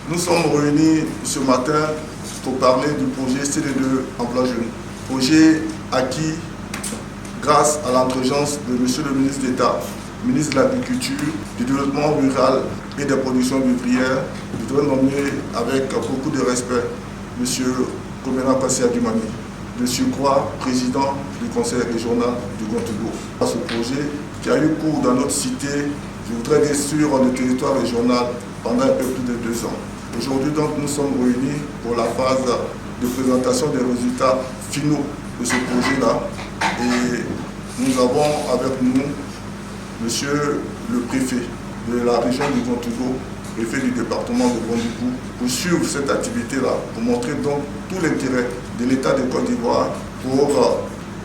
Nous sommes réunis ce matin pour parler du projet CD2 Emploi Jeune. Projet acquis grâce à l'entregence de M. le ministre d'État, ministre de l'Agriculture, du Développement rural et des productions vivrières. Je voudrais nommer avec beaucoup de respect M. Kobena Kwasi Adjumani, de surcroît président du conseil régional du Grand-Togo. Ce projet qui a eu cours dans notre cité, je voudrais dire sur le territoire régional pendant un peu plus de 2 ans. Aujourd'hui donc nous sommes réunis pour la phase de présentation des résultats finaux de ce projet-là et nous avons avec nous Monsieur le préfet de la région du Grand-Togo, préfet du département de Bondoukou, pour suivre cette activité-là, pour montrer donc tout l'intérêt de l'État de Côte d'Ivoire pour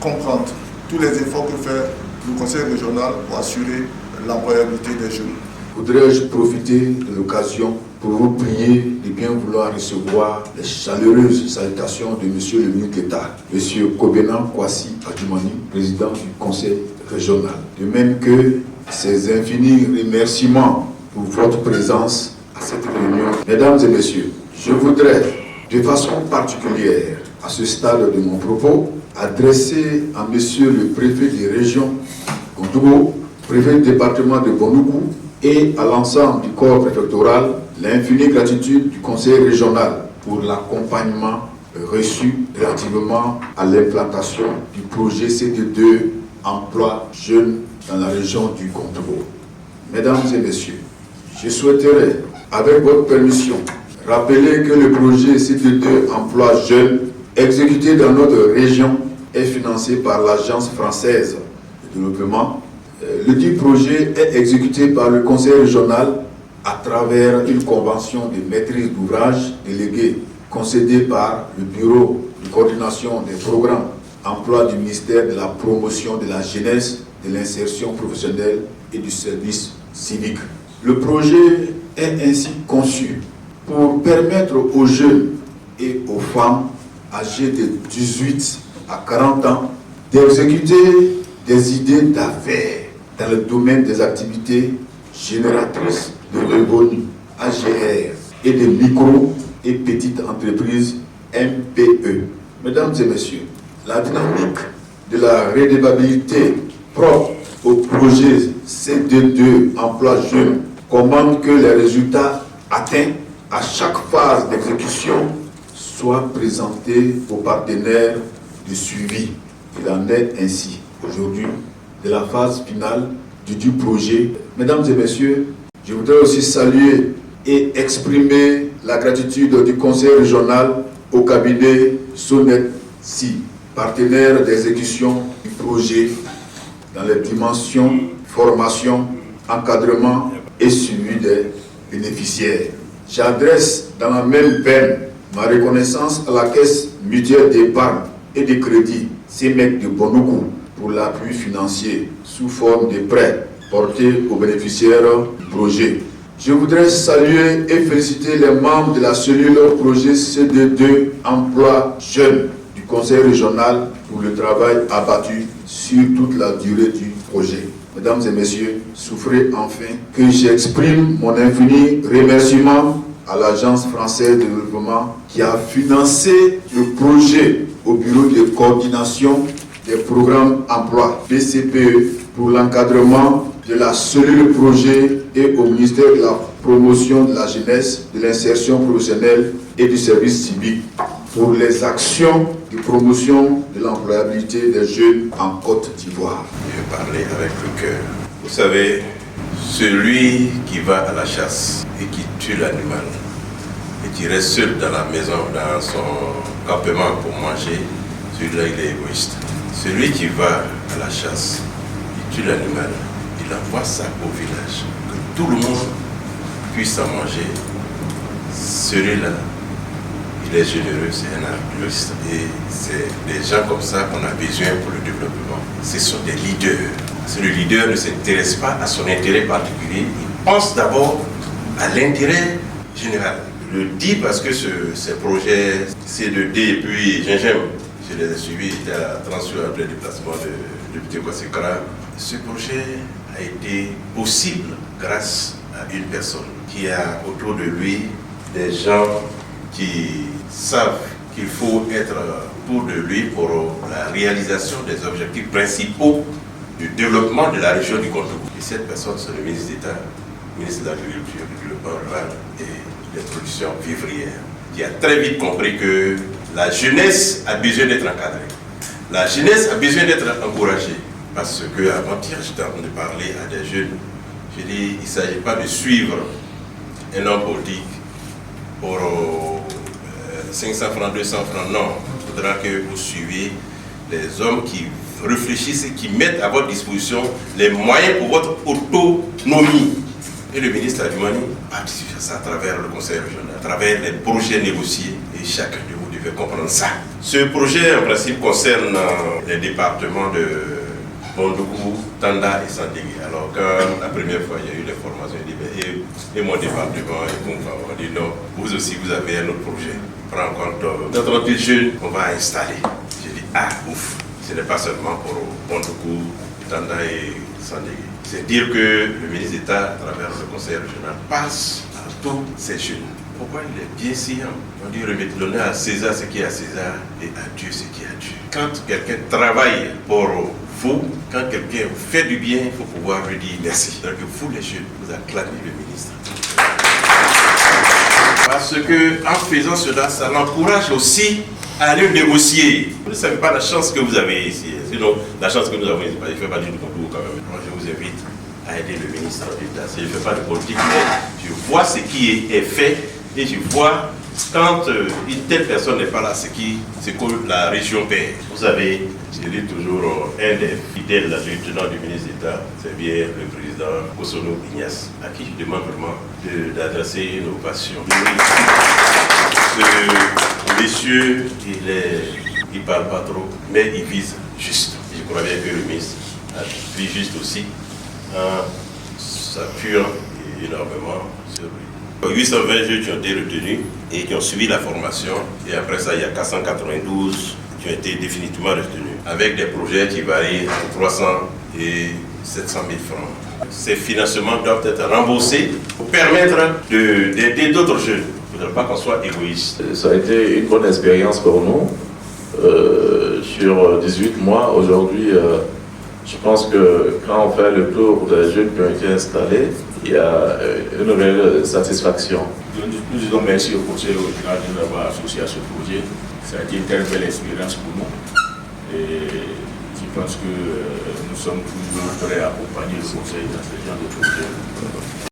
comprendre tous les efforts que fait le conseil régional pour assurer l'employabilité des jeunes. Voudrais-je profiter de l'occasion pour vous prier de bien vouloir recevoir les chaleureuses salutations de Monsieur le ministre d'État, Monsieur Kobena Kwasi Adjumani, président du conseil régional. De même que ces infinis remerciements pour votre présence à cette réunion. Mesdames et messieurs, je voudrais de façon particulière, à ce stade de mon propos, adresser à Monsieur le préfet de région Gondougo, préfet du département de Bondoukou, et à l'ensemble du corps préfectoral l'infinie gratitude du conseil régional pour l'accompagnement reçu relativement à l'implantation du projet CD2 Emploi Jeune dans la région du Grand-Togo. Mesdames et messieurs, je souhaiterais, avec votre permission, rappeler que le projet CD2 Emploi Jeune exécuté dans notre région est financé par l'Agence française de développement. Le dit projet est exécuté par le conseil régional à travers une convention de maîtrise d'ouvrage déléguée concédée par le bureau de coordination des programmes emploi du ministère de la promotion de la jeunesse, de l'insertion professionnelle et du service civique. Le projet est ainsi conçu pour permettre aux jeunes et aux femmes âgées de 18 à 40 ans d'exécuter des idées d'affaires dans le domaine des activités génératrices de revenus, AGR, et des micro et petites entreprises, MPE. Mesdames et messieurs, la dynamique de la redevabilité propre au projet CD2 Emploi Jeune commande que les résultats atteints à chaque phase d'exécution soient présentés aux partenaires de suivi. Il en est ainsi aujourd'hui de la phase finale du projet. Mesdames et messieurs, je voudrais aussi saluer et exprimer la gratitude du conseil régional au cabinet SONET-SI, partenaire d'exécution du projet dans les dimensions formation, encadrement et suivi des bénéficiaires. J'adresse dans la même veine ma reconnaissance à la Caisse mutuelle d'épargne et de crédit CEMEC de Bondoukou pour l'appui financier sous forme de prêts portés aux bénéficiaires du projet. Je voudrais saluer et féliciter les membres de la cellule projet CD2 Emploi Jeune du conseil régional pour le travail abattu sur toute la durée du projet. Mesdames et messieurs, souffrez enfin que j'exprime mon infini remerciement à l'Agence française de développement qui a financé le projet au bureau de coordination des programmes emploi BCPE pour l'encadrement de la cellule projet et au ministère de la promotion de la jeunesse, de l'insertion professionnelle et du service civique pour les actions de promotion de l'employabilité des jeunes en Côte d'Ivoire. Je vais parler avec le cœur. Vous savez, celui qui va à la chasse et qui tue l'animal et qui reste seul dans la maison, dans son campement pour manger, celui-là il est égoïste. Celui qui va à la chasse, il tue l'animal, il envoie ça au village, que tout le monde puisse en manger. Celui-là, il est généreux, c'est un altruiste. Et c'est des gens comme ça qu'on a besoin pour le développement. Ce sont des leaders. Si le leader ne s'intéresse pas à son intérêt particulier, il pense d'abord à l'intérêt général. Je le dis parce que ces projets C2D et puis Gingembre, je les ai suivis, j'étais à transfert après le déplacement de député Kwasi-Kara. Ce projet a été possible grâce à une personne qui a autour de lui des gens qui savent qu'il faut être pour de lui pour la réalisation des objectifs principaux du développement de la région du Cotonou. Et cette personne, c'est le ministre d'État, ministre de l'Agriculture, du développement rural et des productions vivrières, qui a très vite compris que la jeunesse a besoin d'être encadrée. La jeunesse a besoin d'être encouragée. Parce que avant-hier, j'étais en train de parler à des jeunes. J'ai dit, il ne s'agit pas de suivre un homme politique pour 500 francs, 200 francs. Non, il faudra que vous suiviez les hommes qui réfléchissent et qui mettent à votre disposition les moyens pour votre autonomie. Et le ministre Adjumani participe à ça à travers le conseil régional, à travers les projets négociés. Et chacun de vous devait comprendre ça. Ce projet, en principe, concerne les départements de Bondougou, Tanda et Sandégui. Alors, quand la première fois il y a eu les formations, il dit, et mon département, et Kumfa, on dit non, vous aussi vous avez un autre projet. Prends en compte notre petit jeune qu'on va installer. J'ai dit, ah ouf, ce n'est pas seulement pour Bondougou, Tanda et Sandégui. C'est dire que le ministre d'État, à travers le conseil régional, passe à tous ces jeunes. Pourquoi il est bien sciant? On dit remettre l'honneur à César ce qui est à César et à Dieu ce qui est à Dieu. Quand quelqu'un travaille pour vous, quand quelqu'un vous fait du bien, il faut pouvoir lui dire merci. Donc vous les jeunes, vous acclamez le ministre. Parce que en faisant cela, ça l'encourage aussi à aller négocier. Vous ne savez pas la chance que vous avez ici. Sinon, la chance que nous avons ici, je ne fais pas du Congo quand même. Moi, je vous invite à aider le ministre d'État. Je ne fais pas de politique, mais je vois ce qui est fait et je vois quand une telle personne n'est pas là, c'est que la région perd. Vous savez, je dis toujours, un des fidèles lieutenants du ministre d'État, c'est bien le président Kosono Ignace, à qui je demande vraiment d'adresser nos passions. Ce monsieur, il ne parle pas trop, mais il vise juste. Je crois bien que le ministre vise juste aussi en s'appuyant énormément sur lui. 820 jeunes qui ont été retenus et qui ont suivi la formation. Et après ça, il y a 492 qui ont été définitivement retenus, avec des projets qui varient entre 300 et 700 000 francs. Ces financements doivent être remboursés pour permettre d'aider d'autres jeunes. Il ne faudrait pas qu'on soit égoïste. Ça a été une bonne expérience pour nous. Sur 18 mois, aujourd'hui, je pense que quand on fait le tour des jeunes qui ont été installés, il y a une réelle satisfaction. Nous disons merci au conseil régional de nous avoir associé à ce projet. Ça a été une très belle expérience pour nous. Et je pense que nous sommes toujours prêts à accompagner le conseil dans ce genre de projet.